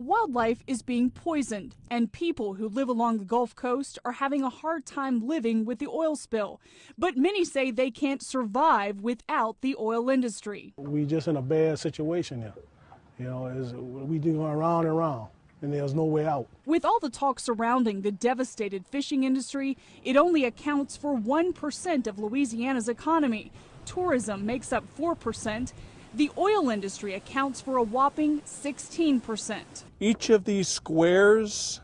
Wildlife is being poisoned, and people who live along the Gulf Coast are having a hard time living with the oil spill. But many say they can't survive without the oil industry. We just in a bad situation here. You know, we do going round and round, and there's no way out. With all the talk surrounding the devastated fishing industry, it only accounts for 1% of Louisiana's economy. Tourism makes up 4%. The oil industry accounts for a whopping 16%. Each of these squares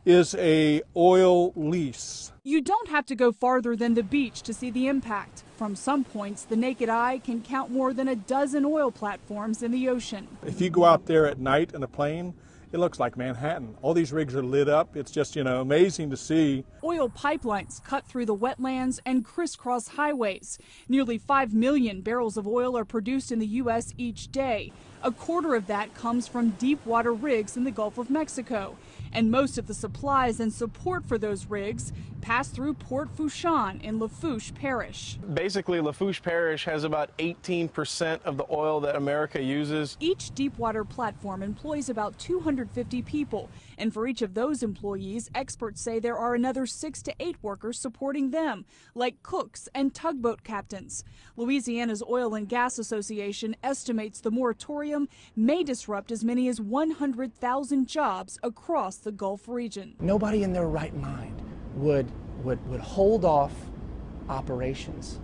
is a oil lease. You don't have to go farther than the beach to see the impact. From some points, the naked eye can count more than a dozen oil platforms in the ocean. If you go out there at night in a plane, it looks like Manhattan. All these rigs are lit up. It's just, amazing to see. Oil pipelines cut through the wetlands and crisscross highways. Nearly 5 million barrels of oil are produced in the U.S. each day. A quarter of that comes from deep water rigs in the Gulf of Mexico. And most of the supplies and support for those rigs pass through Port Fourchon in Lafourche Parish. Basically, Lafourche Parish has about 18% of the oil that America uses. Each deepwater platform employs about 250 people. And for each of those employees, experts say there are another 6 to 8 workers supporting them, like cooks and tugboat captains. Louisiana's Oil and Gas Association estimates the moratorium may disrupt as many as 100,000 jobs across the Gulf region. Nobody in their right mind would hold off operations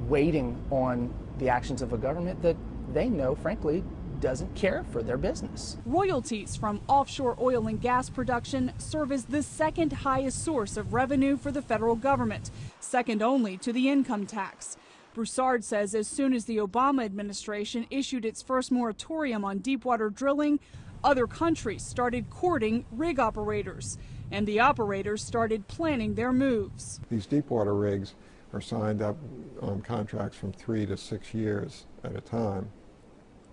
waiting on the actions of a government that they know, frankly, doesn't care for their business. Royalties from offshore oil and gas production serve as the second highest source of revenue for the federal government, second only to the income tax. Broussard says as soon as the Obama administration issued its first moratorium on deepwater drilling, other countries started courting rig operators, and the operators started planning their moves. These deepwater rigs are signed up on contracts from 3 to 6 years at a time.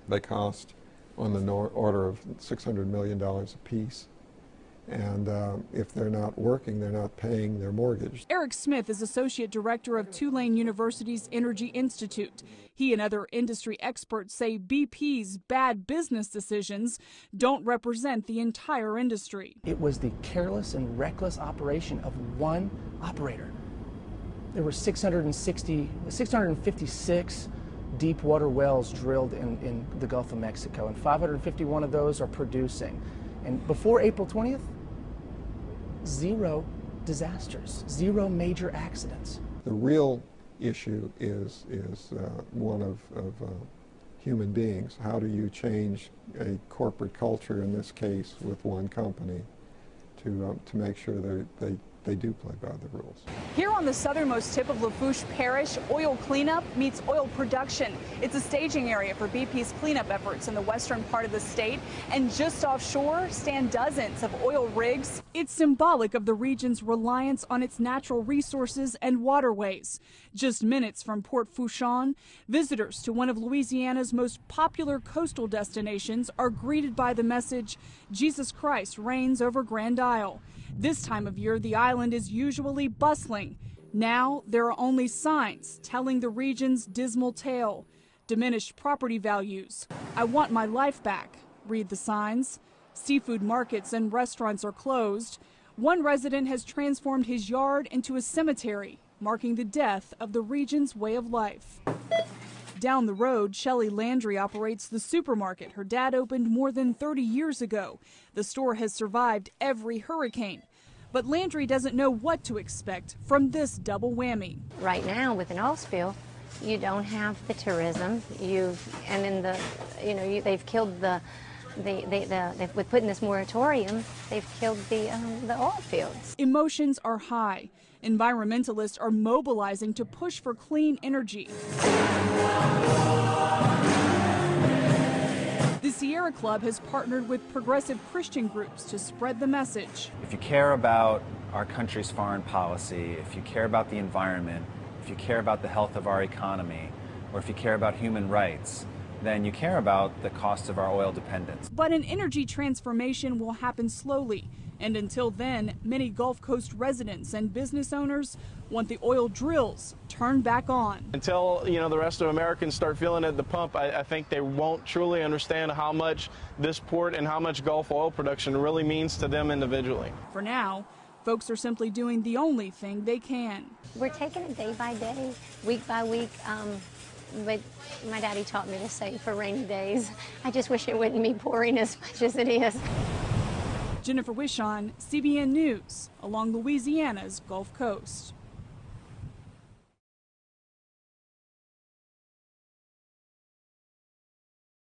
They cost on the order of $600 million apiece. And if they're not working, they're not paying their mortgage. Eric Smith is Associate Director of Tulane University's Energy Institute. He and other industry experts say BP's bad business decisions don't represent the entire industry. It was the careless and reckless operation of one operator. There were 656 deep water wells drilled in the Gulf of Mexico, and 551 of those are producing. And before April 20th, 0 disasters, 0 major accidents. The real issue is one of human beings. How do you change a corporate culture, in this case with one company, to make sure they do play by the rules? Here on the southernmost tip of Lafourche Parish, oil cleanup meets oil production. It's a staging area for BP's cleanup efforts in the western part of the state, and just offshore stand dozens of oil rigs. It's symbolic of the region's reliance on its natural resources and waterways. Just minutes from Port Fourchon, visitors to one of Louisiana's most popular coastal destinations are greeted by the message, "Jesus Christ reigns over Grand Isle." This time of year, the island is usually bustling. Now, there are only signs telling the region's dismal tale. Diminished property values. "I want my life back," read the signs. Seafood markets and restaurants are closed. One resident has transformed his yard into a cemetery, marking the death of the region's way of life. Down the road, Shelley Landry operates the supermarket her dad opened more than 30 years ago. The store has survived every hurricane. But Landry doesn't know what to expect from this double whammy. Right now, with an oil spill, you don't have the tourism. They've killed with putting this moratorium, they've killed the oil fields. Emotions are high. Environmentalists are mobilizing to push for clean energy. The Sierra Club has partnered with progressive Christian groups to spread the message. If you care about our country's foreign policy, if you care about the environment, if you care about the health of our economy, or if you care about human rights, then you care about the cost of our oil dependence. But an energy transformation will happen slowly. And until then, many Gulf Coast residents and business owners want the oil drills turned back on. Until, the rest of Americans start feeling it at the pump, I think they won't truly understand how much this port and how much Gulf oil production really means to them individually. For now, folks are simply doing the only thing they can. We're taking it day by day, week by week. But my daddy taught me to save for rainy days. I just wish it wouldn't be pouring as much as it is. Jennifer Wishon, CBN News, along Louisiana's Gulf Coast.